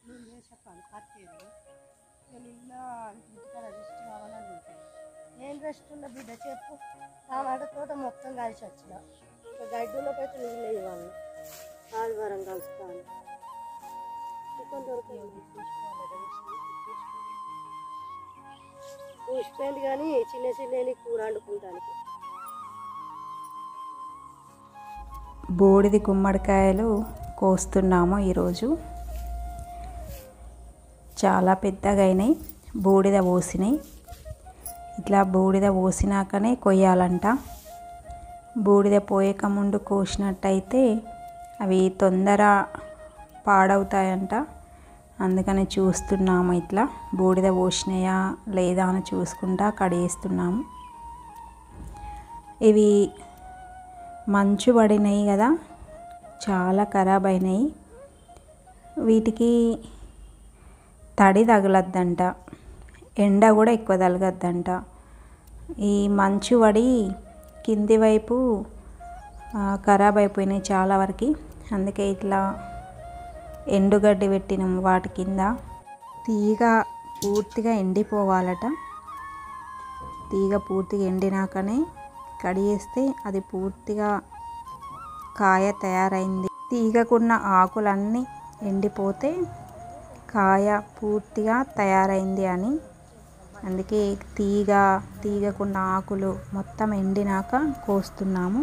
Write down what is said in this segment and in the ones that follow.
నేను చెప్పాను పర్చేరు నిన్న ఇంటికాడ రెస్ట్ కావాలని ఉంటాయి. నేను రెస్ట్ ఉన్న బిడ్డ చెప్పు టమాటా తోట మొత్తం కలిసి వచ్చిన గడ్డలోకి అయితే నీళ్ళు ఇవ్వాలి. ఆదివారం కలుస్తాను చూసిపోయింది కానీ చిన్న చిన్న కూర వండుకుంటానికి. బూడిది గుమ్మడికాయలు కోస్తున్నాము ఈరోజు. చాలా పెద్దగా అయినాయి, బూడిద పోసినాయి. ఇట్లా బూడిద పోసినాకనే కొయ్యాలంట. బూడిద పోయక ముందు కోసినట్టయితే అవి తొందర పాడవుతాయంట. అందుకని చూస్తున్నాము, ఇట్లా బూడిద పోసినాయా లేదా అని చూసుకుంటా కడిగేస్తున్నాము. ఇవి మంచు పడినాయి కదా, చాలా ఖరాబ్ అయినాయి. వీటికి తడి తగలద్దంట, ఎండ కూడా ఎక్కువ తగలద్దంట. ఈ మంచు పడి కింది వైపు ఖరాబ్ అయిపోయినాయి చాలా వరకు. అందుకే ఇట్లా ఎండుగడ్డి పెట్టినాం వాటి కింద. తీగ పూర్తిగా ఎండిపోవాలట. తీగ పూర్తిగా ఎండినాకనే కడిగేస్తే అది పూర్తిగా కాయ తయారైంది. తీగకున్న ఆకులన్నీ ఎండిపోతే కాయ పూర్తిగా తయారైంది అని. అందుకే తీగకున్న ఆకులు మొత్తం ఎండినాక కోస్తున్నాము.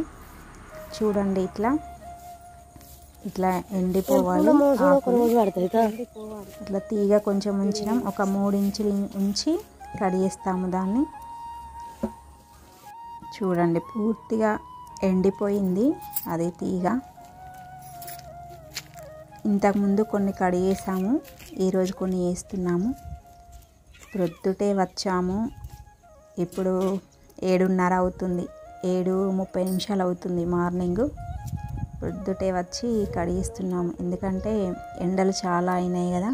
చూడండి, ఇట్లా ఎండిపోవాలి. ఇట్లా తీగ కొంచెం ఉంచినాం, ఒక 3 ఇంచులు ఉంచి కడిగేస్తాము దాన్ని. చూడండి, పూర్తిగా ఎండిపోయింది అది తీగ. ఇంతకుముందు కొన్ని కడిగేసాము, ఈరోజు కొన్ని వేస్తున్నాము. ప్రొద్దుటే వచ్చాము, ఇప్పుడు 7:30 అవుతుంది, 7:30 అవుతుంది మార్నింగ్. ప్రొద్దుటే వచ్చి కడిగిస్తున్నాము, ఎందుకంటే ఎండలు చాలా అయినాయి కదా.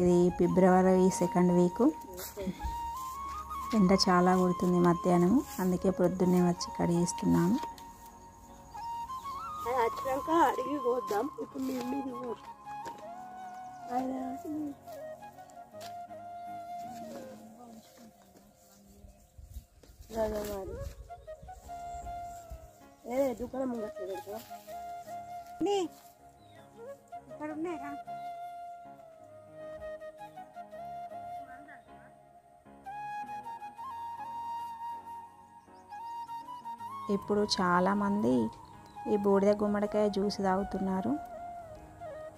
ఇది ఫిబ్రవరి 2nd వీక్, ఎండ చాలా కొడుతుంది మధ్యాహ్నం. అందుకే ప్రొద్దున్నే వచ్చి కడిగిస్తున్నాము. వచ్చినాక అడిగి పోద్దాం. ఇప్పుడు మీది దుకాణం ముందు ఇక్కడ ఉన్నాయా? ఇప్పుడు చాలామంది ఈ బూడిద గుమ్మడికాయ జ్యూస్ తాగుతున్నారు.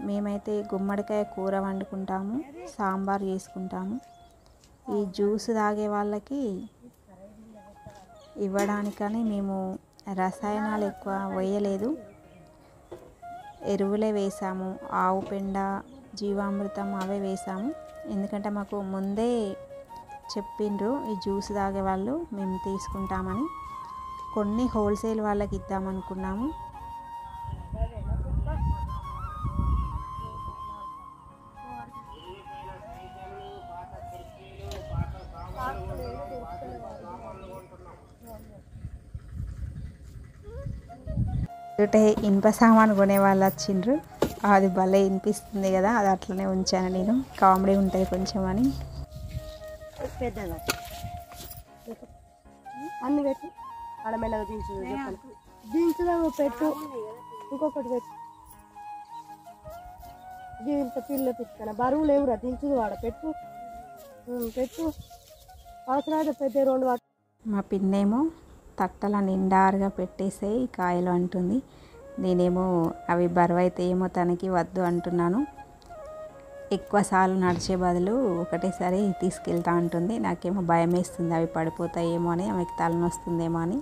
మేమైతే గుమ్మడికాయ కూర వండుకుంటాము, సాంబార్ చేసుకుంటాము. ఈ జ్యూస్ తాగే వాళ్ళకి ఇవ్వడానికని మేము రసాయనాలు ఎక్కువ వేయలేదు, ఎరువులే వేసాము. ఆవు పెండ, జీవామృతం అవే వేసాము. ఎందుకంటే మాకు ముందే చెప్పిండ్రు ఈ జ్యూస్ తాగే వాళ్ళు మేము తీసుకుంటామని. కొన్ని హోల్సేల్ వాళ్ళకి ఇద్దామనుకున్నాము. ఇనుప సామాను కొనే వాళ్ళు వచ్చిండ్రు. అది భలే వినిపిస్తుంది కదా, అది అట్లనే ఉంచాను నేను, కామెడీ ఉంటుంది కొంచెం అని. పెద్దగా అన్ని పెట్టి అడమెల్లగా దించుదా పెట్టు, ఇంకొకటి పెట్టు. ఇంత పిల్ల పిచ్చుకన బరువు లేవురా, దించుదు వాడ పెట్టు పెట్టు. అవసరమైతే పెద్ద 2 వాటి. మా పిన్నేమో తట్టల నిండారుగా పెట్టేసే కాయలు అంటుంది. నేనేమో అవి బరువు అయితే ఏమో తనకి వద్దు అంటున్నాను. ఎక్కువ సార్లు నడిచే బదులు ఒకటేసారి తీసుకెళ్తా అంటుంది. నాకేమో భయం వేస్తుంది, అవి పడిపోతాయేమో అని, ఆమెకి తలనొస్తుందేమో అని.